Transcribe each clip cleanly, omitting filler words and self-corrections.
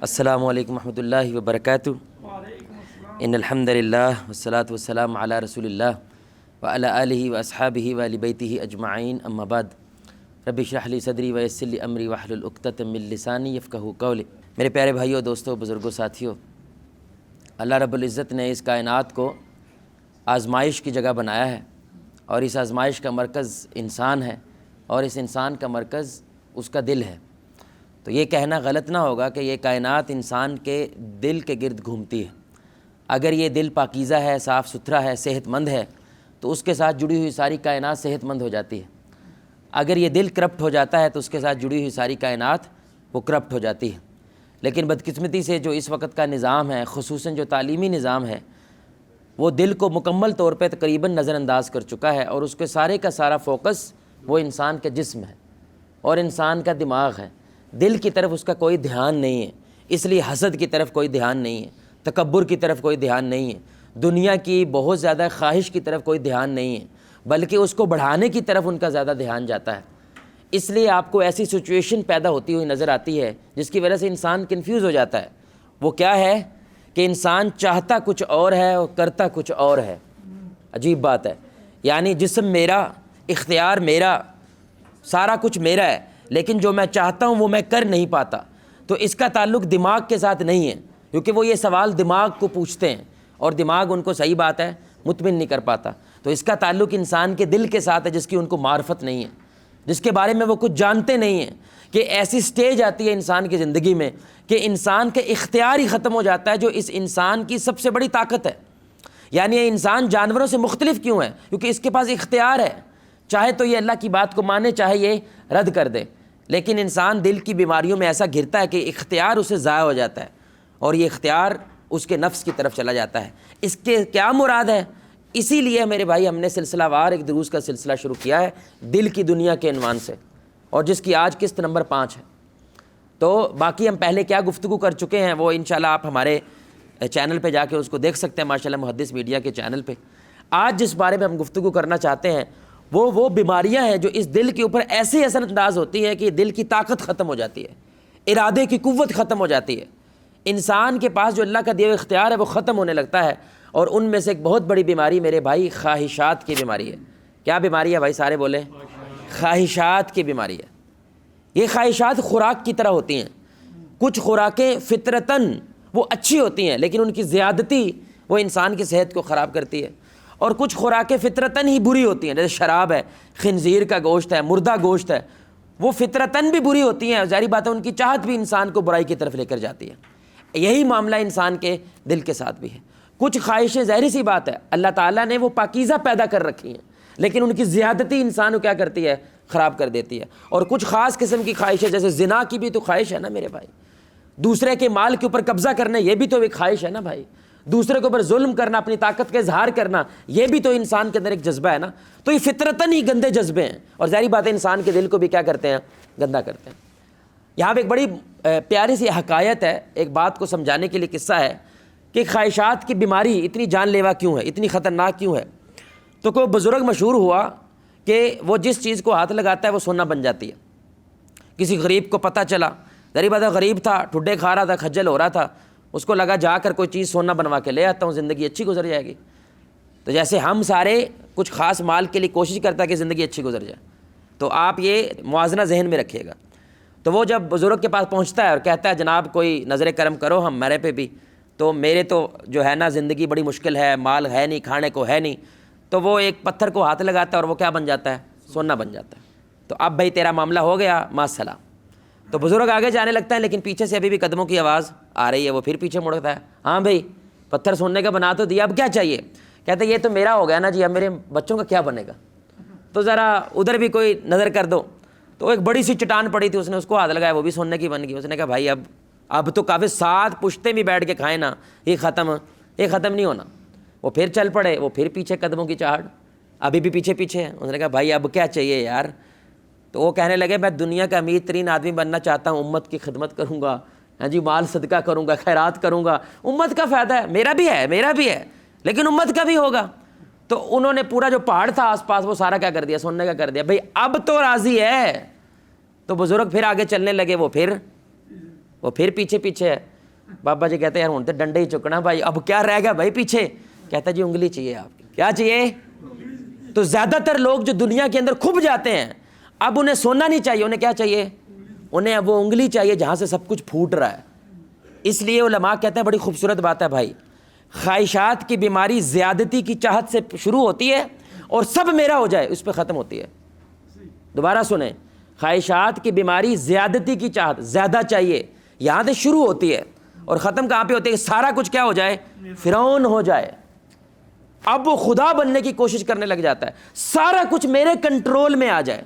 السلام علیکم ورحمۃ اللہ وبرکاتہ۔ ان الحمد للہ والصلاة والسلام علی رسول اللہ وعلی آلہ واصحابہ وآل بیتہ اجمعین، اما بعد۔ رب اشرح لی صدری ویسر لی امری واحلل عقدۃ من لسانی یفقہوا قولی۔ میرے پیارے بھائیوں، دوستوں، بزرگوں، ساتھیوں، اللہ رب العزت نے اس کائنات کو آزمائش کی جگہ بنایا ہے، اور اس آزمائش کا مرکز انسان ہے، اور اس انسان کا مرکز اس کا دل ہے۔ تو یہ کہنا غلط نہ ہوگا کہ یہ کائنات انسان کے دل کے گرد گھومتی ہے۔ اگر یہ دل پاکیزہ ہے، صاف ستھرا ہے، صحت مند ہے، تو اس کے ساتھ جڑی ہوئی ساری کائنات صحت مند ہو جاتی ہے۔ اگر یہ دل کرپٹ ہو جاتا ہے تو اس کے ساتھ جڑی ہوئی ساری کائنات وہ کرپٹ ہو جاتی ہے۔ لیکن بدقسمتی سے جو اس وقت کا نظام ہے، خصوصاً جو تعلیمی نظام ہے، وہ دل کو مکمل طور پہ تقریباً نظر انداز کر چکا ہے، اور اس کے سارے کا سارا فوکس وہ انسان کے جسم ہے اور انسان کا دماغ ہے۔ دل کی طرف اس کا کوئی دھیان نہیں ہے، اس لیے حسد کی طرف کوئی دھیان نہیں ہے، تکبر کی طرف کوئی دھیان نہیں ہے، دنیا کی بہت زیادہ خواہش کی طرف کوئی دھیان نہیں ہے، بلکہ اس کو بڑھانے کی طرف ان کا زیادہ دھیان جاتا ہے۔ اس لیے آپ کو ایسی سچویشن پیدا ہوتی ہوئی نظر آتی ہے جس کی وجہ سے انسان کنفیوز ہو جاتا ہے۔ وہ کیا ہے کہ انسان چاہتا کچھ اور ہے اور کرتا کچھ اور ہے۔ عجیب بات ہے، یعنی جسم میرا، اختیار میرا، سارا کچھ میرا ہے، لیکن جو میں چاہتا ہوں وہ میں کر نہیں پاتا۔ تو اس کا تعلق دماغ کے ساتھ نہیں ہے، کیونکہ وہ یہ سوال دماغ کو پوچھتے ہیں اور دماغ ان کو صحیح بات ہے مطمئن نہیں کر پاتا۔ تو اس کا تعلق انسان کے دل کے ساتھ ہے، جس کی ان کو معرفت نہیں ہے، جس کے بارے میں وہ کچھ جانتے نہیں ہیں۔ کہ ایسی سٹیج آتی ہے انسان کی زندگی میں کہ انسان کے اختیار ہی ختم ہو جاتا ہے، جو اس انسان کی سب سے بڑی طاقت ہے۔ یعنی یہ انسان جانوروں سے مختلف کیوں ہے؟ کیونکہ اس کے پاس اختیار ہے، چاہے تو یہ اللہ کی بات کو مانے، چاہے یہ رد کر دے۔ لیکن انسان دل کی بیماریوں میں ایسا گرتا ہے کہ اختیار اسے ضائع ہو جاتا ہے، اور یہ اختیار اس کے نفس کی طرف چلا جاتا ہے۔ اس کے کیا مراد ہے؟ اسی لیے میرے بھائی ہم نے سلسلہ وار ایک دروس کا سلسلہ شروع کیا ہے دل کی دنیا کے عنوان سے، اور جس کی آج قسط نمبر 5 ہے۔ تو باقی ہم پہلے کیا گفتگو کر چکے ہیں وہ انشاءاللہ آپ ہمارے چینل پہ جا کے اس کو دیکھ سکتے ہیں، ماشاءاللہ محدث میڈیا کے چینل پہ۔ آج جس بارے میں ہم گفتگو کرنا چاہتے ہیں وہ بیماریاں ہیں جو اس دل کے اوپر ایسے اثر انداز ہوتی ہیں کہ دل کی طاقت ختم ہو جاتی ہے، ارادے کی قوت ختم ہو جاتی ہے، انسان کے پاس جو اللہ کا دیا ہوا اختیار ہے وہ ختم ہونے لگتا ہے۔ اور ان میں سے ایک بہت بڑی بیماری میرے بھائی خواہشات کی بیماری ہے۔ کیا بیماری ہے بھائی؟ سارے بولیں، خواہشات کی بیماری ہے۔ یہ خواہشات خوراک کی طرح ہوتی ہیں۔ کچھ خوراکیں فطرتاً وہ اچھی ہوتی ہیں، لیکن ان کی زیادتی وہ انسان کی صحت کو خراب کرتی ہے، اور کچھ خوراکیں فطرتاً ہی بری ہوتی ہیں، جیسے شراب ہے، خنزیر کا گوشت ہے، مردہ گوشت ہے، وہ فطرتاً بھی بری ہوتی ہیں، ظاہری بات ہے ان کی چاہت بھی انسان کو برائی کی طرف لے کر جاتی ہے۔ یہی معاملہ انسان کے دل کے ساتھ بھی ہے۔ کچھ خواہشیں ظاہری سی بات ہے اللہ تعالیٰ نے وہ پاکیزہ پیدا کر رکھی ہیں، لیکن ان کی زیادتی انسان کو کیا کرتی ہے؟ خراب کر دیتی ہے۔ اور کچھ خاص قسم کی خواہشیں، جیسے زنا کی بھی تو خواہش ہے نا میرے بھائی، دوسرے کے مال کے اوپر قبضہ کرنا یہ بھی تو ایک خواہش ہے نا بھائی، دوسرے کے اوپر ظلم کرنا، اپنی طاقت کا اظہار کرنا، یہ بھی تو انسان کے اندر ایک جذبہ ہے نا۔ تو یہ فطرتاً ہی گندے جذبے ہیں، اور ظاہری بات ہے انسان کے دل کو بھی کیا کرتے ہیں؟ گندا کرتے ہیں۔ یہاں پہ ایک بڑی پیاری سی حکایت ہے، ایک بات کو سمجھانے کے لیے قصہ ہے کہ خواہشات کی بیماری اتنی جان لیوا کیوں ہے، اتنی خطرناک کیوں ہے۔ تو کوئی بزرگ مشہور ہوا کہ وہ جس چیز کو ہاتھ لگاتا ہے وہ سونا بن جاتی ہے۔ کسی غریب کو پتہ چلا، ظاہری بات ہے غریب تھا، ٹھڈے کھا رہا تھا، کھجل ہو رہا تھا، اس کو لگا جا کر کوئی چیز سونا بنوا کے لے آتا ہوں، زندگی اچھی گزر جائے گی۔ تو جیسے ہم سارے کچھ خاص مال کے لیے کوشش کرتا ہے کہ زندگی اچھی گزر جائے، تو آپ یہ موازنہ ذہن میں رکھیے گا۔ تو وہ جب بزرگ کے پاس پہنچتا ہے اور کہتا ہے جناب کوئی نظر کرم کرو ہم میرے پہ بھی، تو میرے تو جو ہے نا زندگی بڑی مشکل ہے، مال ہے نہیں، کھانے کو ہے نہیں۔ تو وہ ایک پتھر کو ہاتھ لگاتا ہے اور وہ کیا بن جاتا ہے؟ سونا بن جاتا ہے۔ تو اب بھائی تیرا معاملہ ہو گیا، مع السلام۔ تو بزرگ آگے جانے لگتا ہے، لیکن پیچھے سے ابھی بھی قدموں کی آواز آ رہی ہے، وہ پھر پیچھے مڑتا ہے۔ ہاں بھائی پتھر سونے کا بنا تو دیا، اب کیا چاہیے؟ کہتے ہیں یہ تو میرا ہو گیا نا جی، اب میرے بچوں کا کیا بنے گا؟ تو ذرا ادھر بھی کوئی نظر کر دو۔ تو ایک بڑی سی چٹان پڑی تھی، اس نے اس کو ہاتھ لگایا، وہ بھی سونے کی بن گئی۔ اس نے کہا بھائی اب تو کافی 7 پشتے بھی بیٹھ کے کھائیں نا، یہ ختم نہیں ہونا۔ وہ پھر چل پڑے، وہ پھر پیچھے قدموں کی چاہٹ، ابھی بھی پیچھے پیچھے ہے۔ اس نے کہا بھائی اب کیا چاہیے یار؟ تو وہ کہنے لگے میں دنیا کا امیر ترین آدمی بننا چاہتا ہوں، امت کی خدمت کروں گا، ہاں جی مال صدقہ کروں گا، خیرات کروں گا، امت کا فائدہ ہے، میرا بھی ہے لیکن امت کا بھی ہوگا۔ تو انہوں نے پورا جو پہاڑ تھا آس پاس وہ سارا کیا کر دیا؟ سننے کا کر دیا۔ بھائی اب تو راضی ہے۔ تو بزرگ پھر آگے چلنے لگے، وہ پھر وہ پھر پیچھے پیچھے ہے. بابا جی کہتے ہیں یار ہوں تو ڈنڈے ہی چکنا بھائی, اب کیا رہ گیا بھائی پیچھے. کہتا ہے جی انگلی چاہیے آپ کی. کیا چاہیے؟ تو زیادہ تر لوگ جو دنیا کے اندر کھپ جاتے ہیں, اب انہیں سونا نہیں چاہیے, انہیں کیا چاہیے؟ انہیں اب وہ انگلی چاہیے جہاں سے سب کچھ پھوٹ رہا ہے. اس لیے علماء کہتے ہیں بڑی خوبصورت بات ہے بھائی, خواہشات کی بیماری زیادتی کی چاہت سے شروع ہوتی ہے اور سب میرا ہو جائے اس پہ ختم ہوتی ہے. دوبارہ سنیں, خواہشات کی بیماری زیادتی کی چاہت, زیادہ چاہیے, یہاں سے شروع ہوتی ہے اور ختم کہاں پہ ہوتی ہے؟ کہ سارا کچھ کیا ہو جائے؟ فرعون ہو جائے. اب وہ خدا بننے کی کوشش کرنے لگ جاتا ہے, سارا کچھ میرے کنٹرول میں آ جائے.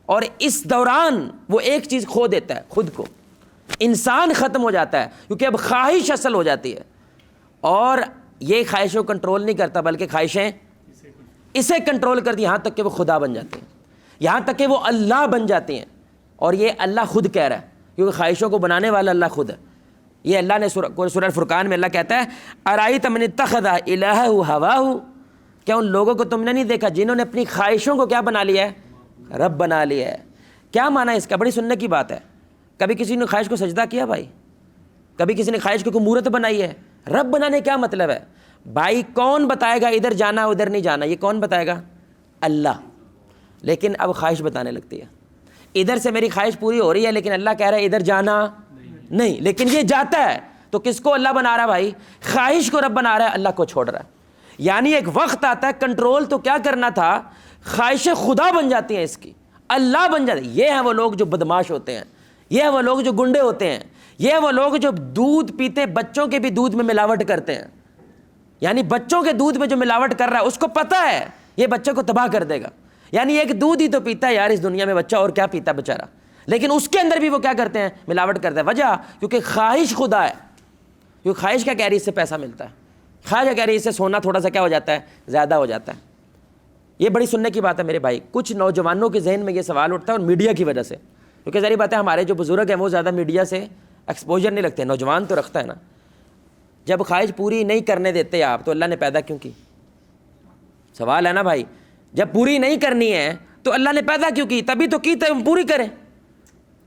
اور اس دوران وہ ایک چیز کھو دیتا ہے, خود کو. انسان ختم ہو جاتا ہے کیونکہ اب خواہش اصل ہو جاتی ہے, اور یہ خواہشوں کو کنٹرول نہیں کرتا بلکہ خواہشیں اسے کنٹرول کرتی, یہاں تک کہ وہ خدا بن جاتے ہیں, یہاں تک کہ وہ اللہ بن جاتے ہیں. اور یہ اللہ خود کہہ رہا ہے کیونکہ خواہشوں کو بنانے والا اللہ خود ہے. یہ اللہ نے سورہ فرقان میں اللہ کہتا ہے ارائیت من اتخذ الہہ ہواہ, کیا ان لوگوں کو تم نے نہیں دیکھا جنہوں نے اپنی خواہشوں کو کیا بنا لیا ہے؟ رب بنا لیا ہے. کیا معنی ہے اس کا؟ بڑی سننے کی بات ہے. کبھی کسی نے خواہش کو سجدہ کیا بھائی؟ کبھی کسی نے خواہش کو کوئی مورت بنائی ہے؟ رب بنانے کیا مطلب ہے بھائی؟ کون بتائے گا ادھر جانا ادھر نہیں جانا؟ یہ کون بتائے گا؟ اللہ. لیکن اب خواہش بتانے لگتی ہے, ادھر سے میری خواہش پوری ہو رہی ہے لیکن اللہ کہہ رہا ہے ادھر جانا نہیں, لیکن یہ جاتا ہے. تو کس کو اللہ بنا رہا ہے بھائی؟ خواہش کو رب بنا رہا ہے, اللہ کو چھوڑ رہا ہے. یعنی ایک وقت آتا ہے کنٹرول تو کیا کرنا تھا, خواہشیں خدا بن جاتی ہیں اس کی, اللہ بن جاتی. یہ ہیں وہ لوگ جو بدماش ہوتے ہیں, یہ ہیں وہ لوگ جو گنڈے ہوتے ہیں, یہ ہیں وہ لوگ جو دودھ پیتے بچوں کے بھی دودھ میں ملاوٹ کرتے ہیں. یعنی بچوں کے دودھ میں جو ملاوٹ کر رہا ہے اس کو پتہ ہے یہ بچے کو تباہ کر دے گا. یعنی ایک دودھ ہی تو پیتا ہے یار اس دنیا میں بچہ, اور کیا پیتا بیچارہ, لیکن اس کے اندر بھی وہ کیا کرتے ہیں؟ ملاوٹ کرتے ہیں. وجہ کیونکہ خواہش خدا ہے. کیونکہ خواہش کیا کہہ رہی ہے؟ اس سے پیسہ ملتا ہے. خواہش کیا کہہ رہی ہے؟ اس سے سونا تھوڑا سا کیا ہو جاتا ہے؟ زیادہ ہو جاتا ہے. یہ بڑی سننے کی بات ہے میرے بھائی. کچھ نوجوانوں کے ذہن میں یہ سوال اٹھتا ہے اور میڈیا کی وجہ سے, کیونکہ ظاہر بات ہے ہمارے جو بزرگ ہیں وہ زیادہ میڈیا سے ایکسپوجر نہیں رکھتے, نوجوان تو رکھتا ہے نا. جب خواہش پوری نہیں کرنے دیتے آپ تو اللہ نے پیدا کیوں کی؟ سوال ہے نا بھائی. جب پوری نہیں کرنی ہے تو اللہ نے پیدا کیوں کی؟ تبھی تو کی پوری کریں.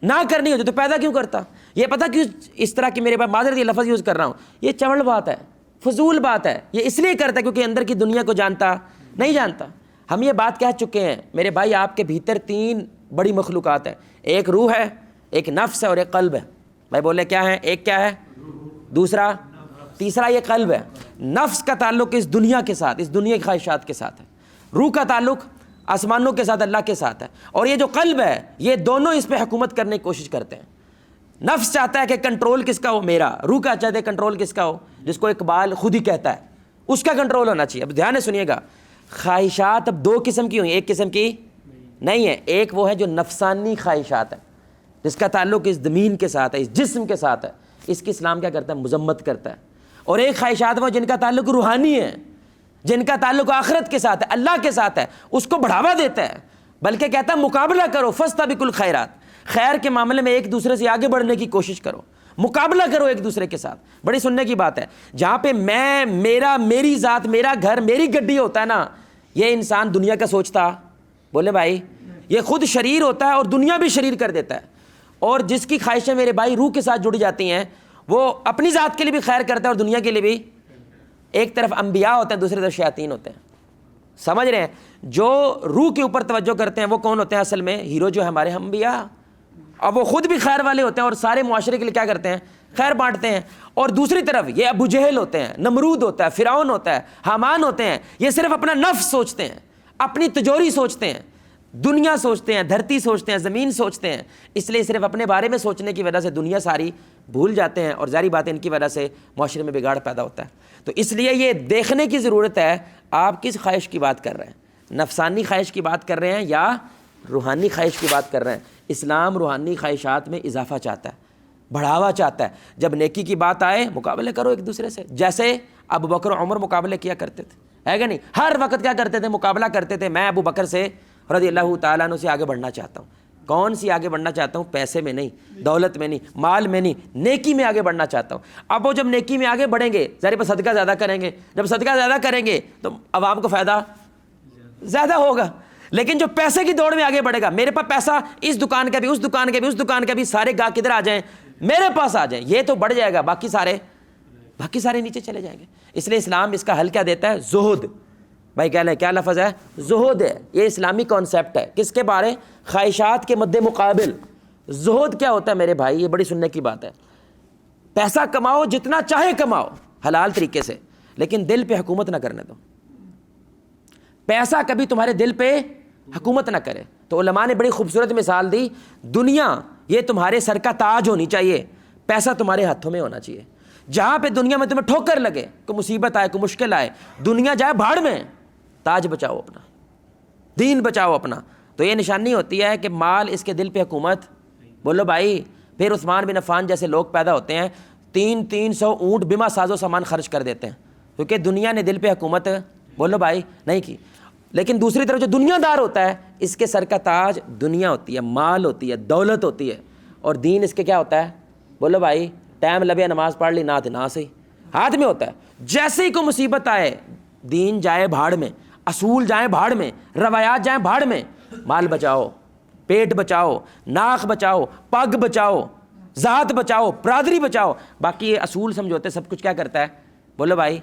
نہ کرنی ہوتی تو پیدا کیوں کرتا؟ یہ پتہ کیوں اس طرح کی میرے پاس معذرت یہ لفظ یوز کر رہا ہوں, یہ چوڑ بات ہے, فضول بات ہے. یہ اس لیے کرتا ہے کیونکہ اندر کی دنیا کو جانتا نہیں جانتا. ہم یہ بات کہہ چکے ہیں میرے بھائی, آپ کے بھیتر 3 بڑی مخلوقات ہیں, ایک روح ہے, ایک نفس ہے اور ایک قلب ہے. بھائی بولے کیا ہے؟ ایک کیا ہے, دوسرا, تیسرا یہ قلب ہے. نفس کا تعلق اس دنیا کے ساتھ, اس دنیا کی خواہشات کے ساتھ ہے. روح کا تعلق آسمانوں کے ساتھ, اللہ کے ساتھ ہے. اور یہ جو قلب ہے یہ دونوں اس پہ حکومت کرنے کی کوشش کرتے ہیں. نفس چاہتا ہے کہ کنٹرول کس کا ہو؟ میرا. روح کا چاہتا ہے کنٹرول کس کا ہو؟ جس کو اقبال خود ہی کہتا ہے اس کا کنٹرول ہونا چاہیے. اب دھیان سے سنیے گا, خواہشات اب 2 قسم کی ہوئی, ایک قسم کی نہیں ہے. ایک وہ ہے جو نفسانی خواہشات ہے جس کا تعلق اس زمین کے ساتھ ہے, اس جسم کے ساتھ ہے, اس کی اسلام کیا کرتا ہے؟ مذمت کرتا ہے. اور ایک خواہشات وہ جن کا تعلق روحانی ہے, جن کا تعلق آخرت کے ساتھ ہے, اللہ کے ساتھ ہے, اس کو بڑھاوا دیتا ہے. بلکہ کہتا ہے مقابلہ کرو, فاستبقوا الخیرات, خیر کے معاملے میں ایک دوسرے سے آگے بڑھنے کی کوشش کرو, مقابلہ کرو ایک دوسرے کے ساتھ. بڑی سننے کی بات ہے. جہاں پہ میں, میرا, میری ذات, میرا گھر, میری گڈی ہوتا ہے نا, یہ انسان دنیا کا سوچتا, بولے بھائی, یہ خود شریر ہوتا ہے اور دنیا بھی شریر کر دیتا ہے. اور جس کی خواہشیں میرے بھائی روح کے ساتھ جڑی جاتی ہیں وہ اپنی ذات کے لیے بھی خیر کرتا ہے اور دنیا کے لیے بھی. ایک طرف انبیاء ہوتے ہیں, دوسری طرف شیاطین ہوتے ہیں. سمجھ رہے ہیں؟ جو روح کے اوپر توجہ کرتے ہیں وہ کون ہوتے ہیں اصل میں؟ ہیرو جو ہے ہمارے انبیاء. اب وہ خود بھی خیر والے ہوتے ہیں اور سارے معاشرے کے لیے کیا کرتے ہیں؟ خیر بانٹتے ہیں. اور دوسری طرف یہ ابو جہل ہوتے ہیں, نمرود ہوتا ہے, فرعون ہوتا ہے, حامان ہوتے ہیں. یہ صرف اپنا نفس سوچتے ہیں, اپنی تجوری سوچتے ہیں, دنیا سوچتے ہیں, دھرتی سوچتے ہیں, زمین سوچتے ہیں. اس لیے صرف اپنے بارے میں سوچنے کی وجہ سے دنیا ساری بھول جاتے ہیں, اور ظاہری بات ہے ان کی وجہ سے معاشرے میں بگاڑ پیدا ہوتا ہے. تو اس لیے یہ دیکھنے کی ضرورت ہے آپ کس خواہش کی بات کر رہے ہیں, نفسانی خواہش کی بات کر رہے ہیں یا روحانی خواہش کی بات کر رہے ہیں. اسلام روحانی خواہشات میں اضافہ چاہتا ہے, بڑھاوا چاہتا ہے. جب نیکی کی بات آئے مقابلے کرو ایک دوسرے سے, جیسے ابو بکر و عمر مقابلے کیا کرتے تھے, ہے کہ نہیں؟ ہر وقت کیا کرتے تھے؟ مقابلہ کرتے تھے. میں ابو بکر سے رضی اللہ تعالیٰ عنہ سے آگے بڑھنا چاہتا ہوں. کون سی آگے بڑھنا چاہتا ہوں؟ پیسے میں نہیں, دولت میں نہیں, مال میں نہیں, نیکی میں آگے بڑھنا چاہتا ہوں. اب وہ جب نیکی میں آگے بڑھیں گے ظاہر پر صدقہ زیادہ کریں گے, جب صدقہ زیادہ کریں گے تو عوام کو فائدہ زیادہ ہوگا. لیکن جو پیسے کی دوڑ میں آگے بڑھے گا, میرے پاس پیسہ اس دکان کا بھی, اس دکان کا بھی, اس دکان کا بھی, سارے گاہک کدھر آ جائیں, میرے پاس آ جائیں, یہ تو بڑھ جائے گا, باقی سارے نیچے چلے جائیں گے. اس لیے اسلام اس کا حل کیا دیتا ہے؟ زہد. بھائی کیا لفظ ہے؟ زہد ہے. یہ اسلامی کانسیپٹ ہے. کس کے بارے؟ خواہشات کے مد مقابل. زہد کیا ہوتا ہے میرے بھائی؟ یہ بڑی سننے کی بات ہے. پیسہ کماؤ جتنا چاہے کماؤ حلال طریقے سے, لیکن دل پہ حکومت نہ کرنے دو. پیسہ کبھی تمہارے دل پہ حکومت نہ کرے. تو علماء نے بڑی خوبصورت مثال دی, دنیا یہ تمہارے سر کا تاج ہونی چاہیے, پیسہ تمہارے ہاتھوں میں ہونا چاہیے. جہاں پہ دنیا میں تمہیں ٹھوکر لگے, کوئی مصیبت آئے, کوئی مشکل آئے, دنیا جائے بھاڑ میں, تاج بچاؤ اپنا, دین بچاؤ اپنا. تو یہ نشانی ہوتی ہے کہ مال اس کے دل پہ حکومت. بولو بھائی. پھر عثمان بن عفان جیسے لوگ پیدا ہوتے ہیں, 300 اونٹ بما ساز و سامان خرچ کر دیتے ہیں, کیونکہ دنیا نے دل پہ حکومت, بولو بھائی, نہیں کی. لیکن دوسری طرف جو دنیا دار ہوتا ہے, اس کے سر کا تاج دنیا ہوتی ہے, مال ہوتی ہے, دولت ہوتی ہے, اور دین اس کے کیا ہوتا ہے؟ بولو بھائی. ٹائم لبے نماز پڑھ لی, نہ صحیح, ہاتھ میں ہوتا ہے. جیسے ہی کوئی مصیبت آئے, دین جائے بھاڑ میں, اصول جائیں بھاڑ میں, روایات جائیں بھاڑ میں, مال بچاؤ, پیٹ بچاؤ, ناک بچاؤ, پگ بچاؤ, ذات بچاؤ, برادری بچاؤ. باقی یہ اصول سمجھوتے سب کچھ کیا کرتا ہے؟ بولو بھائی.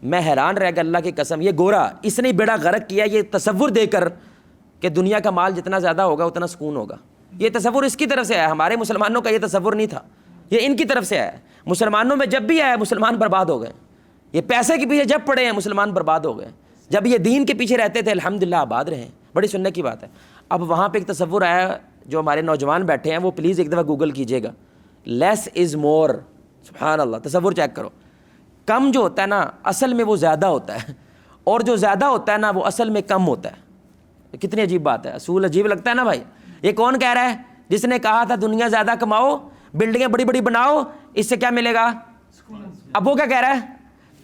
میں حیران رہ گیا اللہ کی قسم, یہ گورا اس نے بیڑا غرق کیا یہ تصور دے کر کہ دنیا کا مال جتنا زیادہ ہوگا اتنا سکون ہوگا. یہ تصور اس کی طرف سے آیا, ہمارے مسلمانوں کا یہ تصور نہیں تھا, یہ ان کی طرف سے آیا. مسلمانوں میں جب بھی آیا مسلمان برباد ہو گئے. یہ پیسے کے پیچھے جب پڑے ہیں مسلمان برباد ہو گئے. جب یہ دین کے پیچھے رہتے تھے الحمدللہ آباد رہے. بڑی سننے کی بات ہے. اب وہاں پہ ایک تصور آیا, جو ہمارے نوجوان بیٹھے ہیں وہ پلیز ایک دفعہ گوگل کیجئے گا, لیس از مور. سبحان اللہ, تصور چیک کرو. کم جو ہوتا ہے نا اصل میں وہ زیادہ ہوتا ہے, اور جو زیادہ ہوتا ہے نا وہ اصل میں کم ہوتا ہے. کتنی عجیب بات ہے, اصول عجیب لگتا ہے نا بھائی. یہ کون کہہ رہا ہے؟ جس نے کہا تھا دنیا زیادہ کماؤ, بلڈنگیں بڑی بڑی بناؤ, اس سے کیا ملے گا؟ اب وہ کیا کہہ رہا ہے؟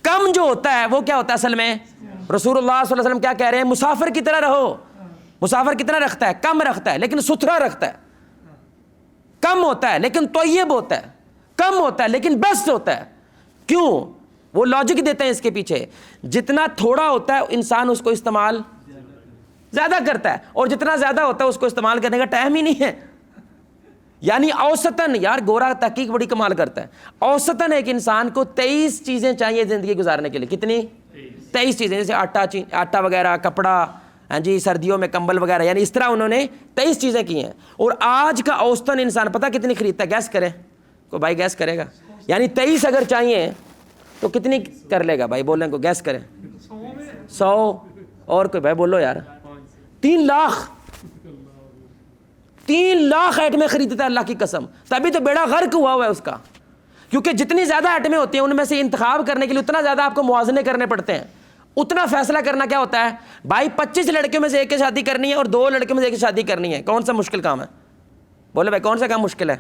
کم جو ہوتا ہے وہ کیا ہوتا ہے اصل میں؟ رسول اللہ صلی اللہ علیہ وسلم کیا کہہ رہے ہیں؟ مسافر کی طرح رہو. مسافر کتنا رکھتا ہے؟ کم رکھتا ہے لیکن ستھرا رکھتا ہے. کم ہوتا ہے لیکن طیب ہوتا ہے, کم ہوتا ہے لیکن بیسٹ ہوتا ہے. کیوں؟ وہ لاجک دیتے ہیں اس کے پیچھے. جتنا تھوڑا ہوتا ہے انسان اس کو استعمال زیادہ کرتا ہے, اور جتنا زیادہ ہوتا ہے اس کو استعمال کرنے کا ٹائم ہی نہیں ہے. یعنی اوسطاً, یار گورا تحقیق بڑی کمال کرتا ہے, اوسطاً ایک انسان کو 23 چیزیں چاہیے زندگی گزارنے کے لیے. کتنی؟ 23 چیزیں, جیسے آٹا وغیرہ, کپڑا, ہاں جی, سردیوں میں کمبل وغیرہ, یعنی اس طرح انہوں نے 23 چیزیں کی ہیں. اور آج کا اوسطاً انسان پتہ کتنی خریدتا ہے؟ گیس کریں, کوئی بھائی گیس کرے گا؟ یعنی 23 اگر چاہیے تو کتنی کر لے گا بھائی؟ بولیں کو گیس کریں. 100, اور کوئی بھائی بولو یار. 3 لاکھ 3 لاکھ آئٹمیں خریدتا ہے اللہ کی قسم. تبھی تو بیڑا غرق ہوا ہے اس کا, کیونکہ جتنی زیادہ آئٹمیں ہوتی ہیں ان میں سے انتخاب کرنے کے لیے اتنا زیادہ آپ کو موازنے کرنے پڑتے ہیں. اتنا فیصلہ کرنا کیا ہوتا ہے بھائی؟ 25 لڑکیوں میں سے ایک کی شادی کرنی ہے اور 2 لڑکیوں میں سے ایک کی شادی کرنی ہے. کون سا مشکل کام ہے؟ بولے بھائی کون سا کام مشکل ہے؟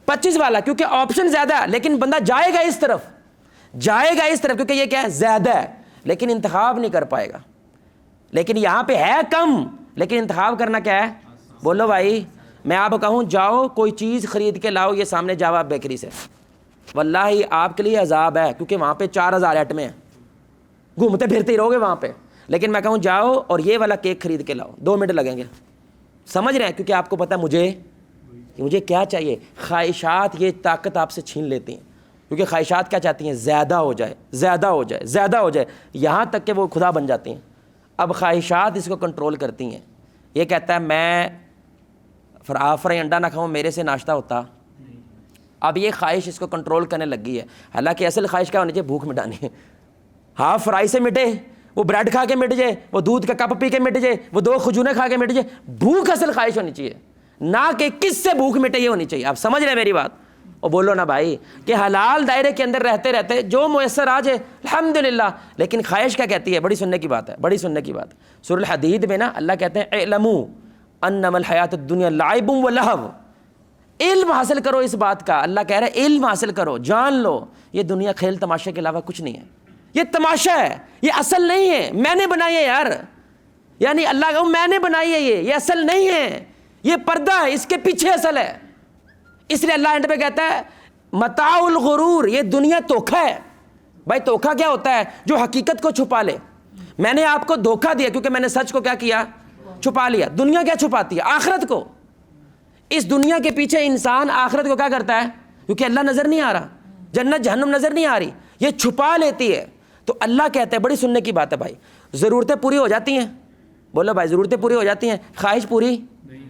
25 والا, کیونکہ آپشن زیادہ ہے, لیکن بندہ جائے گا اس طرف, کیونکہ یہ کیا ہے؟ زیادہ ہے, لیکن انتخاب نہیں کر پائے گا. لیکن یہاں پہ ہے کم, لیکن انتخاب کرنا کیا ہے؟ بولو بھائی. میں آپ کہوں جاؤ کوئی چیز خرید کے لاؤ, یہ سامنے جاوا بیکری سے, واللہ آپ کے لیے عذاب ہے, کیونکہ وہاں پہ 4000 آئٹمیں ہیں, گھومتے پھرتے ہی رہو گے وہاں پہ. لیکن میں کہوں جاؤ اور یہ والا کیک خرید کے لاؤ, 2 منٹ لگیں گے. سمجھ رہے ہیں؟ کیونکہ آپ کو پتہ ہے مجھے کیا چاہیے. خواہشات یہ طاقت آپ سے چھین لیتی ہیں, کیونکہ خواہشات کیا چاہتی ہیں؟ زیادہ ہو جائے, زیادہ ہو جائے, زیادہ ہو جائے, یہاں تک کہ وہ خدا بن جاتی ہیں. اب خواہشات اس کو کنٹرول کرتی ہیں. یہ کہتا ہے میں فرائی انڈا نہ کھاؤں, میرے سے ناشتہ ہوتا. اب یہ خواہش اس کو کنٹرول کرنے لگی ہے. حالانکہ اصل خواہش کیا ہونی چاہیے؟ بھوک مٹانی ہے. ہاف فرائی سے مٹے, وہ بریڈ کھا کے مٹ جائے, وہ دودھ کا کپ پی کے مٹ جائے, وہ 2 کھجوریں کھا کے مٹ جائے. بھوک اصل خواہش ہونی چاہیے, نہ کہ کس سے بھوک مٹے یہ ہونی چاہیے. آپ سمجھ رہے ہیں میری بات؟ اور بولو نا بھائی کہ حلال دائرے کے اندر رہتے رہتے جو میسر آ جائے الحمدللہ. لیکن خواہش کیا کہتی ہے؟ بڑی سننے کی بات ہے, بڑی سننے کی بات. سورہ الحدید میں نا اللہ کہتے ہیں اعلموا انما الحیات الدنیا لعب و لہو. علم حاصل کرو اس بات کا. اللہ کہہ رہا ہے علم حاصل کرو, جان لو یہ دنیا کھیل تماشے کے علاوہ کچھ نہیں ہے. یہ تماشا ہے, یہ اصل نہیں ہے. میں نے بنائی ہے یار, یعنی اللہ کہوں میں نے بنائی ہے, یہ اصل نہیں ہے, یہ پردہ ہے, اس کے پیچھے اصل ہے. اس لیے اللہ اینڈ پہ کہتا ہے متاع الغرور, یہ دنیا دھوکا ہے. بھائی دھوکا کیا ہوتا ہے؟ جو حقیقت کو چھپا لے. میں نے آپ کو دھوکا دیا کیونکہ میں نے سچ کو کیا کیا؟ چھپا لیا. دنیا کیا چھپاتی ہے؟ آخرت کو. اس دنیا کے پیچھے انسان آخرت کو کیا کرتا ہے؟ کیونکہ اللہ نظر نہیں آ رہا، جنت جہنم نظر نہیں آ رہی، یہ چھپا لیتی ہے. تو اللہ کہتا ہے، بڑی سننے کی بات ہے بھائی، ضرورتیں پوری ہو جاتی ہیں. بولو بھائی، ضرورتیں پوری ہو جاتی ہیں، خواہش پوری نہیں.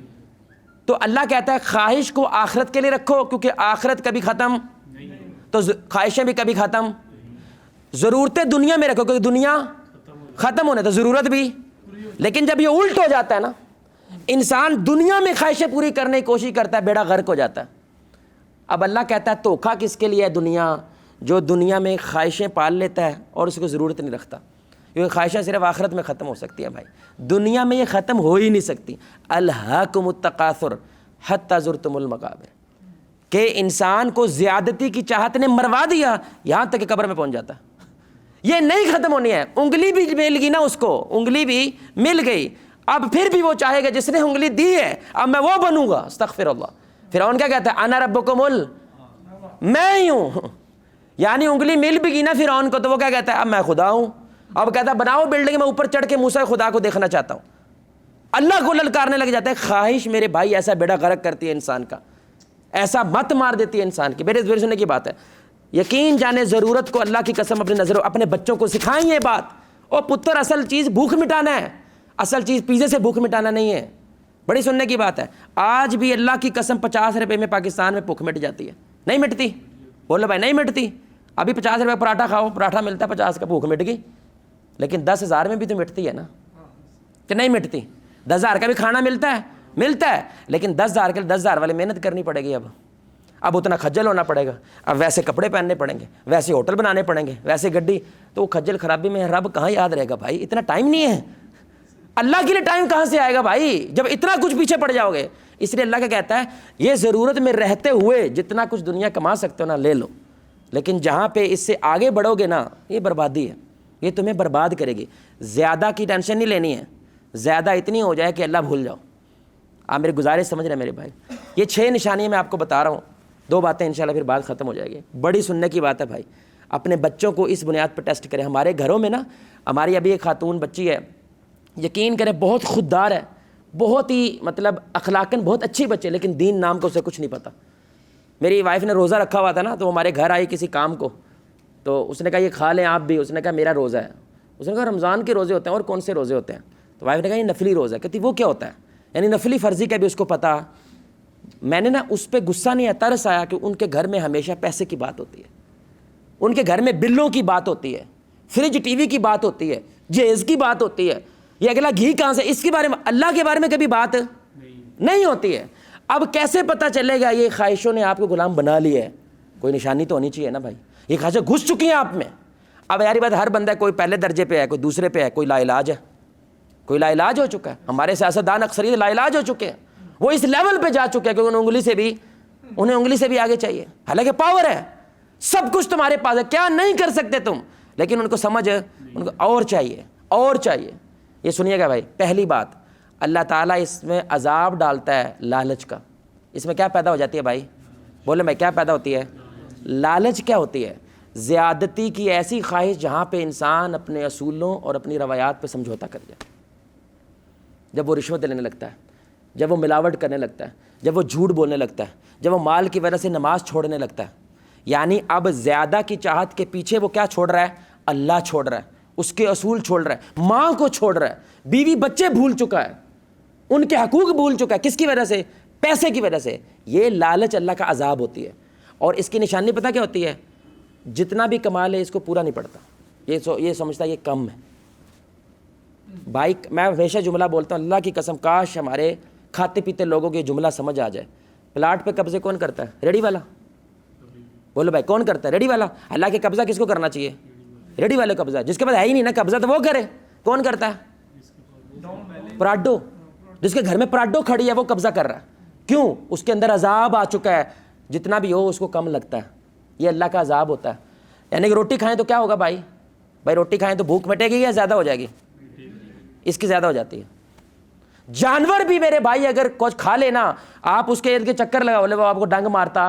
تو اللہ کہتا ہے خواہش کو آخرت کے لیے رکھو، کیونکہ آخرت کبھی ختم نہیں، تو خواہشیں بھی کبھی ختم. ضرورتیں دنیا میں رکھو کیونکہ دنیا ختم ہونے تو ضرورت بھی. لیکن جب یہ الٹ ہو جاتا ہے نا، انسان دنیا میں خواہشیں پوری کرنے کی کوشش کرتا ہے، بیڑا غرق ہو جاتا ہے. اب اللہ کہتا ہے دھوکھا کس کے لیے ہے؟ دنیا، جو دنیا میں خواہشیں پال لیتا ہے اور اس کو ضرورت نہیں رکھتا. کیونکہ خواہشیں صرف آخرت میں ختم ہو سکتی ہیں بھائی، دنیا میں یہ ختم ہو ہی نہیں سکتی. الہاکم التکاثر حتی زرتم المقابر، کہ انسان کو زیادتی کی چاہت نے مروا دیا یہاں تک کہ قبر میں پہنچ جاتا ہے. یہ نہیں ختم ہونی ہے. انگلی بھی مل گئی نا اس کو، انگلی بھی مل گئی، اب پھر بھی وہ چاہے گا جس نے انگلی دی ہے اب میں وہ بنوں گا. استغفر اللہ. فرعون کیا کہتا ہے؟ انا ربکم میں ہی ہوں. یعنی انگلی مل بھی گئی نا فرعون کو، تو وہ کیا کہتا ہے؟ اب میں خدا ہوں. اب کہتا ہے بناؤ بلڈنگ، میں اوپر چڑھ کے موسیٰ خدا کو دیکھنا چاہتا ہوں. اللہ کو للکارنے لگ جاتا ہے. خواہش میرے بھائی ایسا بیڑا غرق کرتی ہے انسان کا، ایسا مت مار دیتی ہے انسان کی. میرے سننے کی بات ہے، یقین جانے ضرورت کو اللہ کی قسم اپنے نظروں اپنے بچوں کو سکھائیں یہ بات. اور پتر اصل چیز بھوک مٹانا ہے، اصل چیز پیزے سے بھوک مٹانا نہیں ہے. بڑی سننے کی بات ہے. آج بھی اللہ کی قسم 50 روپے میں پاکستان میں بھوک مٹ جاتی ہے؟ نہیں مٹتی؟ بولو بھائی نہیں مٹتی. ابھی 50 روپے پراٹھا کھاؤ، پراٹھا ملتا ہے 50 کا، بھوک مٹ گئی. لیکن 10,000 میں بھی تو مٹتی ہے نا، کہ نہیں مٹتی؟ 10,000 کا بھی کھانا ملتا ہے لیکن 10,000 کے لیے 10,000 والی محنت کرنی پڑے گی. اب اتنا کھجل ہونا پڑے گا، اب ویسے کپڑے پہننے پڑیں گے، ویسے ہوٹل بنانے پڑیں گے، ویسے گڈی. تو وہ کھجل خرابی میں رب کہاں یاد رہے گا بھائی؟ اتنا ٹائم نہیں ہے. اللہ کے لیے ٹائم کہاں سے آئے گا بھائی جب اتنا کچھ پیچھے پڑ جاؤ گے؟ اس لیے اللہ کیا کہتا ہے، یہ ضرورت میں رہتے ہوئے جتنا کچھ دنیا کما سکتے ہو نا لے لو، لیکن جہاں پہ اس سے آگے بڑھو گے نا یہ بربادی ہے، یہ تمہیں برباد کرے گی. زیادہ کی ٹینشن نہیں لینی ہے، زیادہ اتنی ہو جائے کہ اللہ بھول جاؤ. آپ میری گزارش سمجھ رہے ہیں میرے بھائی؟ یہ 6 نشانیاں میں آپ کو بتا رہا ہوں. 2 باتیں انشاءاللہ پھر بات ختم ہو جائے گی. بڑی سننے کی بات ہے بھائی، اپنے بچوں کو اس بنیاد پہ ٹیسٹ کریں. ہمارے گھروں میں نا، ہماری ابھی ایک خاتون بچی ہے، یقین کریں بہت خوددار ہے، بہت ہی مطلب اخلاقاً بہت اچھی بچی ہے، لیکن دین نام کو اسے کچھ نہیں پتہ. میری وائف نے روزہ رکھا ہوا تھا نا، تو ہمارے گھر آئی کسی کام کو، تو اس نے کہا یہ کھا لیں آپ بھی. اس نے کہا میرا روزہ ہے. اس نے کہا رمضان کے روزے ہوتے ہیں، اور کون سے روزے ہوتے ہیں؟ تو وائف نے کہا یہ نفلی روزہ ہے. کہتی وہ کیا ہوتا ہے؟ یعنی نفلی فرضی کا بھی اس کو پتہ. میں نے نا اس پہ غصہ نہیں آیا، ترس آیا کہ ان کے گھر میں ہمیشہ پیسے کی بات ہوتی ہے، ان کے گھر میں بلوں کی بات ہوتی ہے، فریج ٹی وی کی بات ہوتی ہے، جہیز کی بات ہوتی ہے، یہ اگلا گھی کہاں سے، اس کے بارے میں اللہ کے بارے میں کبھی بات نہیں ہوتی ہے. اب کیسے پتہ چلے گا یہ خواہشوں نے آپ کو غلام بنا لیا ہے؟ کوئی نشانی تو ہونی چاہیے نا بھائی. یہ خواہشیں گھس چکی ہیں آپ میں. اب یاری بات، ہر بندہ کوئی پہلے درجے پہ ہے، کوئی دوسرے پہ ہے، کوئی لا علاج ہے، کوئی لا علاج ہو چکا ہے. ہمارے سیاستدان اکثریت لا علاج ہو چکے ہیں، وہ اس لیول پہ جا چکے ہیں کہ انہیں انگلی سے بھی آگے چاہیے. حالانکہ پاور ہے، سب کچھ تمہارے پاس ہے، کیا نہیں کر سکتے تم، لیکن ان کو سمجھ ہے ان کو اور چاہیے. یہ سنیے گا بھائی، پہلی بات، اللہ تعالیٰ اس میں عذاب ڈالتا ہے لالچ کا. اس میں کیا پیدا ہو جاتی ہے بھائی؟ بولے میں کیا پیدا ہوتی ہے؟ لالچ کیا ہوتی ہے؟ زیادتی کی ایسی خواہش جہاں پہ انسان اپنے اصولوں اور اپنی روایات پہ سمجھوتا کر جائے. جب وہ رشوت لینے لگتا ہے، جب وہ ملاوٹ کرنے لگتا ہے، جب وہ جھوٹ بولنے لگتا ہے، جب وہ مال کی وجہ سے نماز چھوڑنے لگتا ہے، یعنی اب زیادہ کی چاہت کے پیچھے وہ کیا چھوڑ رہا ہے؟ اللہ چھوڑ رہا ہے، اس کے اصول چھوڑ رہا ہے، ماں کو چھوڑ رہا ہے، بیوی بچے بھول چکا ہے، ان کے حقوق بھول چکا ہے. کس کی وجہ سے؟ پیسے کی وجہ سے. یہ لالچ اللہ کا عذاب ہوتی ہے. اور اس کی نشانی پتہ کیا ہوتی ہے؟ جتنا بھی کما لے اس کو پورا نہیں پڑتا، یہ سمجھتا ہے یہ کم ہے. بھائی میں ہمیشہ جملہ بولتا ہوں، اللہ کی قسم کاش ہمارے کھاتے پیتے لوگوں کو یہ جملہ سمجھ آ جائے. پلاٹ پہ قبضے کون کرتا ہے؟ ریڑی والا. بولو بھائی کون کرتا ہے؟ ریڑی والا. اللہ کے قبضہ کس کو کرنا چاہیے؟ ریڑی والے قبضہ. جس کے پاس ہے ہی نہیں نا قبضہ تو وہ کرے. کون کرتا ہے؟ پراڈو. جس کے گھر میں پراڈو کھڑی ہے وہ قبضہ کر رہا ہے. کیوں؟ اس کے اندر عذاب آ چکا ہے، جتنا بھی ہو اس کو کم لگتا ہے. یہ اللہ کا عذاب ہوتا ہے. یعنی کہ روٹی کھائیں تو کیا ہوگا بھائی روٹی کھائیں تو بھوک مٹے گی یا زیادہ ہو جائے گی؟ اس کی زیادہ ہو جاتی ہے. جانور بھی میرے بھائی اگر کچھ کھا لینا، آپ اس کے ارد کے چکر لگا بولے وہ آپ کو ڈنگ مارتا،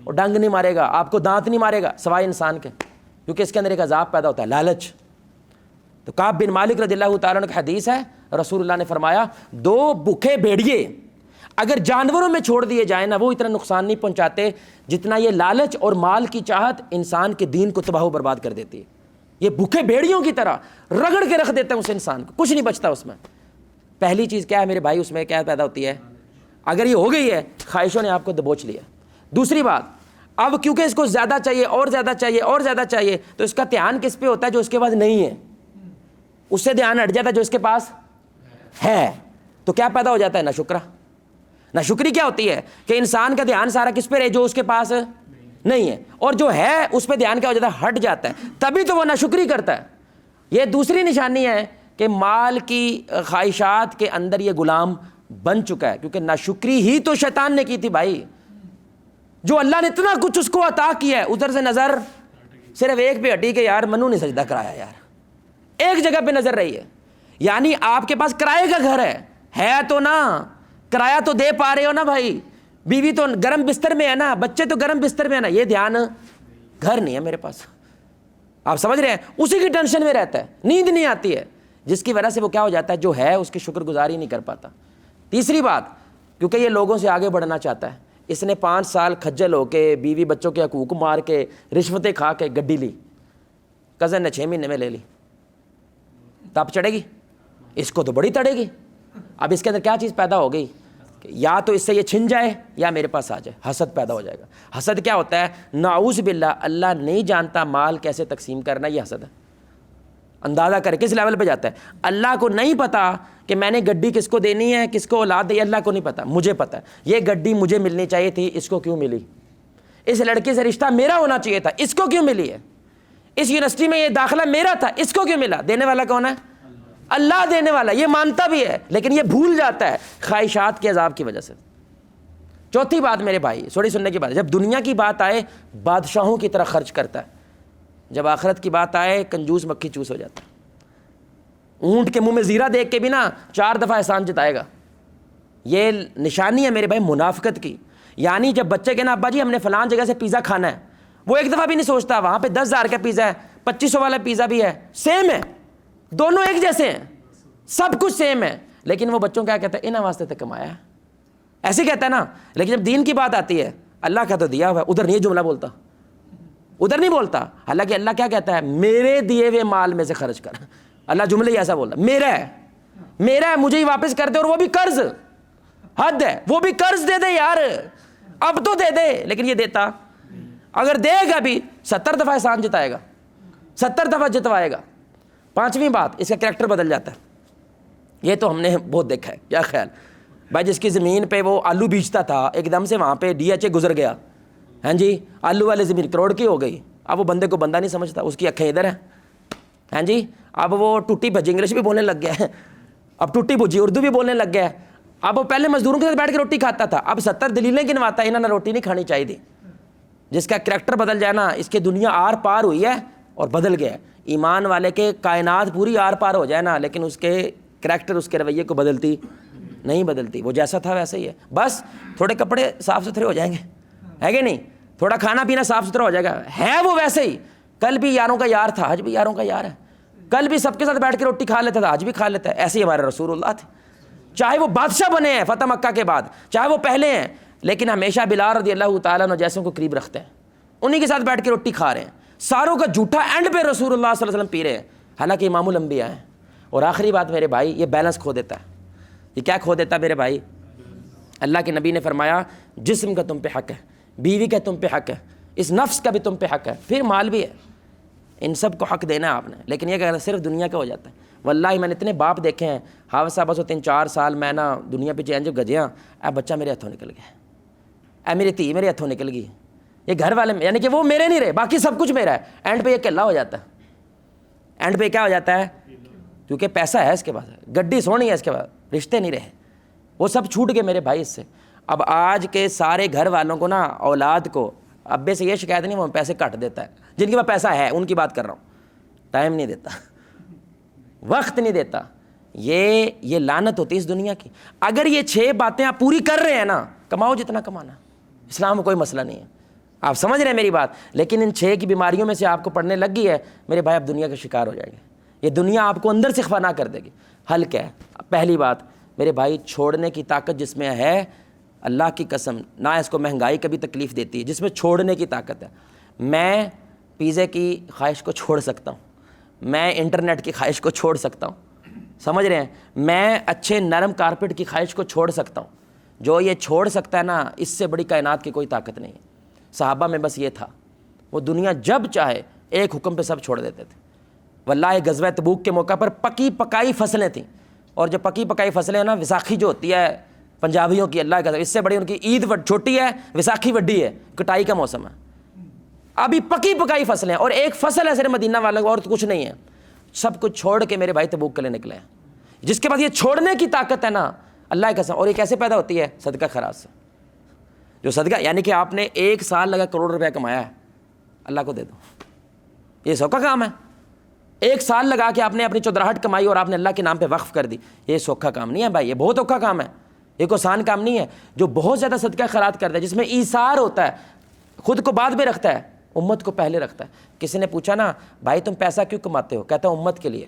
وہ ڈنگ نہیں مارے گا، آپ کو دانت نہیں مارے گا سوائے انسان کے، کیونکہ اس کے اندر ایک عذاب پیدا ہوتا ہے، لالچ. تو کعب بن مالک رضی اللہ تعالیٰ عنہ کی حدیث ہے، رسول اللہ نے فرمایا 2 بھوکے بھیڑیے اگر جانوروں میں چھوڑ دیے جائیں نا وہ اتنا نقصان نہیں پہنچاتے جتنا یہ لالچ اور مال کی چاہت انسان کے دین کو تباہ و برباد کر دیتی ہے. یہ بھوکے بھیڑیوں کی طرح رگڑ کے رکھ دیتے ہیں اس انسان کو, کچھ نہیں بچتا اس میں. پہلی چیز کیا ہے میرے بھائی, اس میں کیا پیدا ہوتی ہے؟ اگر یہ ہو گئی ہے خواہشوں نے آپ کو دبوچ لیا. دوسری بات, اب کیونکہ اس کو زیادہ چاہیے اور زیادہ چاہیے اور زیادہ چاہیے, تو اس کا دھیان کس پہ ہوتا ہے؟ جو اس کے پاس نہیں ہے اس سے دھیان ہٹ جاتا ہے جو اس کے پاس ہے. تو کیا پیدا ہو جاتا ہے؟ ناشکرا. ناشکری کیا ہوتی ہے کہ انسان کا دھیان سارا کس پہ رہے؟ جو اس کے پاس نہیں ہے, اور جو ہے اس پہ دھیان کیا ہو جاتا ہے؟ ہٹ جاتا ہے. تبھی تو وہ ناشکری کرتا ہے. یہ دوسری نشانی ہے کہ مال کی خواہشات کے اندر یہ غلام بن چکا ہے, کیونکہ ناشکری ہی تو شیطان نے کی تھی بھائی. جو اللہ نے اتنا کچھ اس کو عطا کیا ہے, ادھر سے نظر صرف ایک پہ ہٹی کہ یار منو نے سجدہ کرایا, یار ایک جگہ پہ نظر رہی ہے. یعنی آپ کے پاس کرائے کا گھر ہے تو نا, کرایہ تو دے پا رہے ہو نا بھائی, بیوی تو گرم بستر میں ہے نا, بچے تو گرم بستر میں ہے نا, یہ دھیان گھر نہیں ہے میرے پاس. آپ سمجھ رہے ہیں؟ اسی کی ٹینشن میں رہتا ہے, نیند نہیں آتی ہے, جس کی وجہ سے وہ کیا ہو جاتا ہے, جو ہے اس کی شکر گزاری نہیں کر پاتا. تیسری بات, کیونکہ یہ لوگوں سے آگے بڑھنا چاہتا ہے, اس نے 5 سال کھجل ہو کے بیوی بچوں کے حقوق مار کے رشوتیں کھا کے گڈی لی, کزن نے 6 مہینے میں لے لی, تب چڑھے گی, اس کو تو بڑی تڑے گی. اب اس کے اندر کیا چیز پیدا ہو گئی کہ یا تو اس سے یہ چھن جائے یا میرے پاس آ جائے. حسد پیدا ہو جائے گا. حسد کیا ہوتا ہے؟ نعوذ باللہ, اللہ نہیں جانتا مال کیسے تقسیم کرنا, یہ حسد ہے. اندازہ کرے کس لیول پہ جاتا ہے. اللہ کو نہیں پتا کہ میں نے گڈی کس کو دینی ہے, کس کو اولاد دی, اللہ کو نہیں پتا, مجھے پتا ہے. یہ گڈی مجھے ملنی چاہیے تھی, اس کو کیوں ملی؟ اس لڑکے سے رشتہ میرا ہونا چاہیے تھا, اس کو کیوں ملی ہے؟ اس یونیورسٹی میں یہ داخلہ میرا تھا, اس کو کیوں ملا؟ دینے والا کون ہے؟ اللہ دینے والا. یہ مانتا بھی ہے لیکن یہ بھول جاتا ہے خواہشات کے عذاب کی وجہ سے. چوتھی بات میرے بھائی, سوڑی سننے کی بات, جب دنیا کی بات آئے بادشاہوں کی طرح خرچ کرتا ہے, جب آخرت کی بات آئے کنجوس مکھی چوس ہو جاتا ہے. اونٹ کے منہ میں زیرہ دیکھ کے بھی نا 4 دفعہ احسان جتائے گا. یہ نشانی ہے میرے بھائی منافقت کی. یعنی جب بچے کے نا ابا جی ہم نے فلان جگہ سے پیزا کھانا ہے, وہ ایک دفعہ بھی نہیں سوچتا وہاں پہ 10,000 کا پیزا ہے, 2500 والا پیزا بھی ہے, سیم ہے, دونوں ایک جیسے ہیں, سب کچھ سیم ہے, لیکن وہ بچوں کیا کہتا ہے؟ انہاں واسطے تو کمایا ہے, ایسے کہتا ہے نا. لیکن جب دین کی بات آتی ہے, اللہ کا تو دیا ہوا ہے, ادھر نہیں جملہ بولتا, ادھر نہیں بولتا. حالانکہ اللہ کیا کہتا ہے؟ میرے دیے ہوئے مال میں سے خرچ کر. اللہ جملے ہی ایسا بولتا, میرا ہے, میرا ہے, مجھے ہی واپس کر دے, اور وہ بھی قرض. حد ہے, وہ بھی قرض دے دے یار, اب تو دے دے. لیکن یہ دیتا, اگر دے گا بھی 70 دفعہ احسان جتائے گا, 70 دفعہ جتوائے گا. 5ویں بات, اس کا کریکٹر بدل جاتا ہے. یہ تو ہم نے بہت دیکھا ہے. کیا خیال بھائی, جس کی زمین پہ وہ آلو بیچتا تھا, ایک دم سے وہاں پہ DHA گزر گیا, ہاں جی, آلو والی زمین کروڑ کی ہو گئی. اب وہ بندے کو بندہ نہیں سمجھتا, اس کی آنکھیں ادھر ہیں, ہاں جی. اب وہ ٹوٹی بھجی انگلش بھی بولنے لگ گیا ہے, اب ٹوٹی بھجی اردو بھی بولنے لگ گیا ہے. اب وہ پہلے مزدوروں کے ساتھ بیٹھ کے روٹی کھاتا تھا, اب 70 دلیلیں گنواتا ہے انہوں نے روٹی نہیں کھانی چاہیے تھی. جس کا کریکٹر بدل جائے نا, اس کی دنیا آر پار ہوئی ہے اور بدل گیا ہے. ایمان والے کے کائنات پوری آر پار ہو جائے نا, لیکن اس کے کریکٹر, اس کے رویے کو بدلتی نہیں بدلتی. وہ جیسا تھا ویسا ہی ہے. بس تھوڑے کپڑے صاف ستھرے ہو جائیں گے, ہے کہ نہیں, تھوڑا کھانا پینا صاف ستھرا ہو جائے گا, ہے وہ ویسے ہی. کل بھی یاروں کا یار تھا, آج بھی یاروں کا یار ہے. کل بھی سب کے ساتھ بیٹھ کے روٹی کھا لیتا تھا, آج بھی کھا لیتا ہے. ایسے ہی ہمارے رسول اللہ تھے, چاہے وہ بادشاہ بنے ہیں فتح مکہ کے بعد, چاہے وہ پہلے ہیں, لیکن ہمیشہ بلال رضی اللہ تعالیٰ عنہ جیسوں کو قریب رکھتے ہیں, انہی کے ساتھ بیٹھ کے روٹی کھا رہے ہیں. ساروں کا جھوٹا اینڈ پہ رسول اللہ صلی اللہ علیہ وسلم پی رہے ہیں, حالانکہ امام الانبیاء ہیں. اور آخری بات میرے بھائی, یہ بیلنس کھو دیتا ہے. یہ کیا کھو دیتا ہے میرے بھائی؟ اللہ کے نبی نے فرمایا جسم کا تم پہ حق ہے, بیوی کا تم پہ حق ہے, اس نفس کا بھی تم پہ حق ہے, پھر مال بھی ہے. ان سب کو حق دینا ہے آپ نے. لیکن یہ کہ صرف دنیا کا ہو جاتا ہے. واللہ میں نے اتنے باپ دیکھے ہیں, حافظ صاحب بس 3-4 سال میں نا دنیا پہ چین جب گجیاں, اے بچہ میرے ہاتھوں نکل گیا, اے میری تھی میرے ہاتھوں نکل گئی. یہ گھر والے, یعنی کہ وہ میرے نہیں رہے, باقی سب کچھ میرا ہے. اینڈ پہ یہ کلا ہو جاتا ہے. اینڈ پہ کیا ہو جاتا ہے؟ کیونکہ پیسہ ہے اس کے پاس, گڈی سونی ہے اس کے پاس, رشتے نہیں رہے, وہ سب چھوٹ گئے میرے بھائی اس سے. اب آج کے سارے گھر والوں کو نا, اولاد کو ابے سے یہ شکایت نہیں, وہ پیسے کٹ دیتا ہے. جن کے پاس پیسہ ہے ان کی بات کر رہا ہوں, ٹائم نہیں دیتا, وقت نہیں دیتا. یہ لعنت ہوتی ہے اس دنیا کی. اگر یہ 6 باتیں آپ پوری کر رہے ہیں نا, کماؤ جتنا کمانا, اسلام میں کوئی مسئلہ نہیں ہے. آپ سمجھ رہے ہیں میری بات. لیکن ان 6 کی بیماریوں میں سے آپ کو پڑنے لگ گئی ہے میرے بھائی, آپ دنیا کا شکار ہو جائیں گے. یہ دنیا آپ کو اندر سے خفا نہ کر دے گی. حل کیا ہے؟ پہلی بات میرے بھائی, چھوڑنے کی طاقت جس میں ہے اللہ کی قسم نہ اس کو مہنگائی کبھی تکلیف دیتی ہے، جس میں چھوڑنے کی طاقت ہے۔ میں پیزے کی خواہش کو چھوڑ سکتا ہوں، میں انٹرنیٹ کی خواہش کو چھوڑ سکتا ہوں، سمجھ رہے ہیں؟ میں اچھے نرم کارپٹ کی خواہش کو چھوڑ سکتا ہوں۔ جو یہ چھوڑ سکتا ہے نا، اس سے بڑی کائنات کی کوئی طاقت نہیں ہے۔ صحابہ میں بس یہ تھا، وہ دنیا جب چاہے ایک حکم پہ سب چھوڑ دیتے تھے۔ واللہ غزوہ تبوک کے موقع پر پکی پکائی فصلیں تھیں، اور جو پکی پکائی فصلیں نا، وساکھی جو ہوتی ہے پنجابیوں کی، اللہ کا، اس سے بڑی ان کی عید چھوٹی ہے، وساکھی وڈی ہے، کٹائی کا موسم ہے۔ ابھی پکی پکائی فصلیں، اور ایک فصل ہے صرف مدینہ والوں کو، اور کچھ نہیں ہے۔ سب کچھ چھوڑ کے میرے بھائی تبوک کے لیے نکلے ہیں۔ جس کے بعد یہ چھوڑنے کی طاقت ہے نا، اللہ کی قسم، اور یہ کیسے پیدا ہوتی ہے؟ صدقہ خیرات سے۔ جو صدقہ یعنی کہ آپ نے 1 سال لگا کروڑ روپیہ کمایا ہے، اللہ کو دے دو، یہ سوکھا کام ہے۔ 1 سال لگا کے آپ نے اپنی چودراہٹ کمائی اور آپ نے اللہ کے نام پہ وقف کر دی، یہ سوکھا کام نہیں ہے بھائی، یہ بہت اوکھا کام ہے، یہ کوئی آسان کام نہیں ہے۔ جو بہت زیادہ صدقہ خیرات کرتا ہے، جس میں ایثار ہوتا ہے، خود کو بعد میں رکھتا ہے، امت کو پہلے رکھتا ہے۔ کسی نے پوچھا نا، بھائی تم پیسہ کیوں کماتے ہو؟ کہتا ہے امت کے لیے۔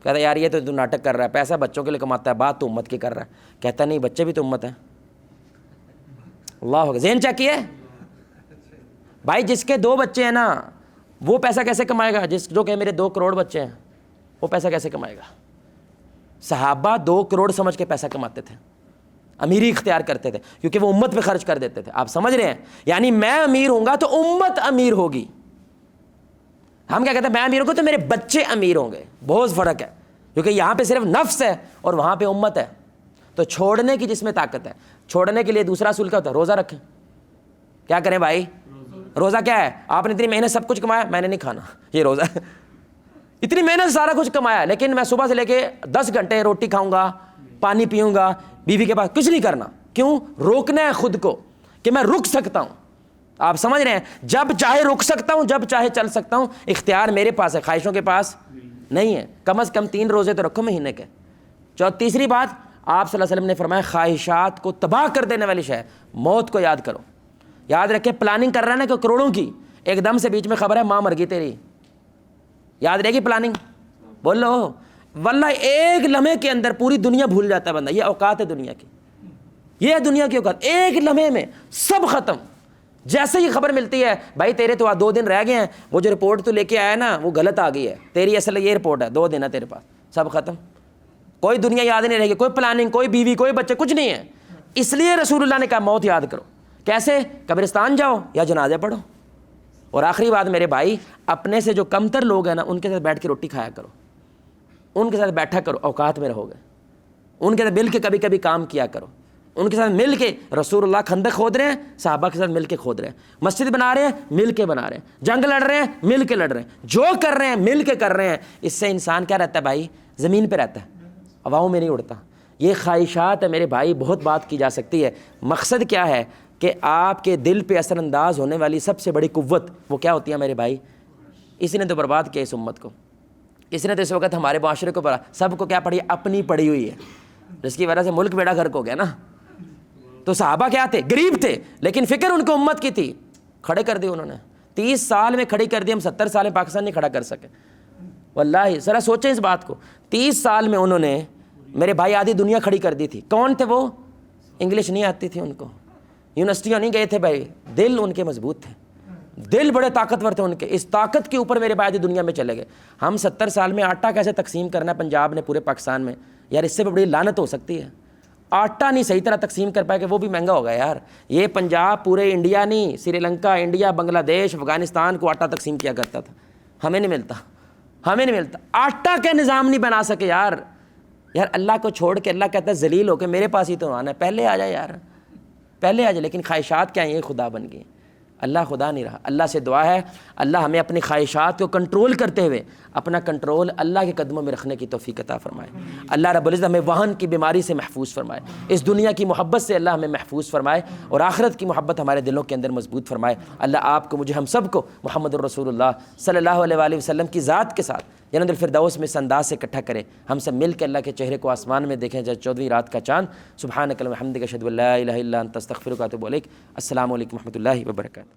کہتا ہے یار یہ تو ناٹک کر رہا ہے، پیسہ بچوں کے لیے کماتا ہے، بات تو امت کی کر رہا ہے۔ کہتا ہے نہیں، بچے بھی تو امت ہیں۔ اللہ ہوگا، ذہن چیک کیے بھائی، جس کے 2 بچے ہیں نا، وہ پیسہ کیسے کمائے گا؟ جو کہ میرے 2 کروڑ بچے ہیں، وہ پیسہ کیسے کمائے گا؟ صحابہ 2 کروڑ سمجھ کے پیسہ کماتے تھے، امیری اختیار کرتے تھے، کیونکہ وہ امت پہ خرچ کر دیتے تھے۔ آپ سمجھ رہے ہیں؟ یعنی میں امیر ہوں گا تو امت امیر ہوگی۔ ہم کیا کہتے ہیں؟ میں امیر ہوں گا تو میرے بچے امیر ہوں گے۔ بہت فرق ہے، کیونکہ یہاں پہ صرف نفس ہے اور وہاں پہ امت ہے۔ تو چھوڑنے کی جس میں طاقت ہے، چھوڑنے کے لیے دوسرا اصول کیا ہوتا ہے؟ روزہ رکھیں۔ کیا کریں بھائی؟ روزہ کیا ہے؟ آپ نے اتنی محنت سب کچھ کمایا، میں نے نہیں کھانا، یہ روزہ ہے۔ اتنی محنت سارا کچھ کمایا، لیکن میں صبح سے لے کے 10 گھنٹے روٹی کھاؤں گا، پانی پیوں گا، بیوی کے پاس کچھ نہیں کرنا۔ کیوں؟ روکنا ہے خود کو کہ میں رک سکتا ہوں۔ آپ سمجھ رہے ہیں؟ جب چاہے رک سکتا ہوں، جب چاہے چل سکتا ہوں، اختیار میرے پاس ہے، خواہشوں کے پاس نہیں ہے۔ کم از کم 3 روزے تو رکھو مہینے کے۔ تیسری بات، آپ صلی اللہ علیہ وسلم نے فرمایا خواہشات کو تباہ کر دینے والی شے ہے موت کو یاد کرو۔ یاد رکھے، پلاننگ کر رہا ہے نا کہ کروڑوں کی، ایک دم سے بیچ میں خبر ہے ماں مر گئی تیری، یاد رہے گی پلاننگ؟ بولو واللہ ایک لمحے کے اندر پوری دنیا بھول جاتا ہے بندہ۔ یہ اوقات ہے دنیا کی، یہ ہے دنیا کی اوقات، ایک لمحے میں سب ختم۔ جیسے ہی خبر ملتی ہے بھائی تیرے تو 2 دن رہ گئے ہیں، وہ جو رپورٹ تو لے کے آیا نا وہ غلط آ گئی ہے، تیری اصل یہ رپورٹ ہے، 2 دن ہے تیرے پاس، سب ختم۔ کوئی دنیا یاد نہیں رہے گی، کوئی پلاننگ، کوئی بیوی، کوئی بچے، کچھ نہیں ہے۔ اس لیے رسول اللہ نے کہا موت یاد کرو۔ کیسے؟ قبرستان جاؤ یا جنازے پڑھو۔ اور آخری بات میرے بھائی، اپنے سے جو کمتر لوگ ہیں نا، ان کے ساتھ بیٹھ کے روٹی کھایا کرو، ان کے ساتھ بیٹھا کرو، اوقات میں رہو گے۔ ان کے ساتھ مل کے کبھی کبھی کام کیا کرو، ان کے ساتھ مل کے۔ رسول اللہ خندق کھود رہے ہیں، صحابہ کے ساتھ مل کے کھود رہے ہیں، مسجد بنا رہے ہیں، مل کے بنا رہے ہیں، جنگ لڑ رہے ہیں، مل کے لڑ رہے ہیں، جو کر رہے ہیں مل کے کر رہے ہیں۔ اس سے انسان کیا رہتا ہے بھائی؟ زمین پہ رہتا ہے، ہواؤں میں نہیں اڑتا۔ یہ خواہشات ہے میرے بھائی، بہت بات کی جا سکتی ہے۔ مقصد کیا ہے کہ آپ کے دل پہ اثر انداز ہونے والی سب سے بڑی قوت وہ کیا ہوتی ہے میرے بھائی؟ اس نے تو برباد کیا اس امت کو، اس نے تو اس وقت ہمارے معاشرے کو سب کو کیا پڑھی؟ اپنی پڑی ہوئی ہے، جس کی وجہ سے ملک بیڑا غرق ہو گیا نا۔ تو صحابہ کیا تھے؟ غریب تھے، لیکن فکر ان کو امت کی تھی، کھڑے کر دی انہوں نے۔ 30 سال میں کھڑی کر دی، ہم 70 سال میں پاکستان نہیں کھڑا کر سکے۔ واللہ ذرا سوچیں اس بات کو، 30 سال میں انہوں نے میرے بھائی آدھی دنیا کھڑی کر دی تھی۔ کون تھے وہ؟ انگلش نہیں آتی تھی ان کو، یونیورسٹیوں نہیں گئے تھے بھائی، دل ان کے مضبوط تھے، دل بڑے طاقتور تھے ان کے۔ اس طاقت کے اوپر میرے بھائی آدھی دنیا میں چلے گئے۔ ہم 70 سال میں آٹا کیسے تقسیم کرنا ہے پنجاب نے پورے پاکستان میں، یار اس سے بڑی لعنت ہو سکتی ہے۔ آٹا نہیں صحیح طرح تقسیم کر پائے کہ وہ بھی مہنگا ہوگا یار۔ یہ پنجاب پورے انڈیا نہیں، سری لنکا، انڈیا، بنگلہ دیش، افغانستان کو آٹا تقسیم کیا کرتا تھا، ہمیں نہیں ملتا، ہمیں نہیں ملتا۔ آٹا کا نظام نہیں بنا سکے یار۔ یار اللہ کو چھوڑ کے اللہ کہتا ہے ذلیل ہو کے میرے پاس ہی تو آنا ہے، پہلے آ جائے یار، پہلے آ جائے۔ لیکن خواہشات کیا ہیں؟ یہ خدا بن گئی، اللہ خدا نہیں رہا۔ اللہ سے دعا ہے اللہ ہمیں اپنی خواہشات کو کنٹرول کرتے ہوئے اپنا کنٹرول اللہ کے قدموں میں رکھنے کی توفیق عطا فرمائے۔ اللہ رب العزت ہمیں وہن کی بیماری سے محفوظ فرمائے، اس دنیا کی محبت سے اللہ ہمیں محفوظ فرمائے، اور آخرت کی محبت ہمارے دلوں کے اندر مضبوط فرمائے۔ اللہ آپ کو، مجھے، ہم سب کو محمد الرسول اللہ صلی اللہ علیہ وآلہ وسلم کی ذات کے ساتھ جنت الفردوس میں اس انداز سے اکٹھا کرے، ہم سب مل کے اللہ کے چہرے کو آسمان میں دیکھیں جیسے 14ویں رات کا چاند۔ سبحانک اللہم وبحمدک اشہد ان لا الہ الا انت استغفرک و اتوب الیک۔ السلام علیکم و رحمۃ اللہ وبرکاتہ۔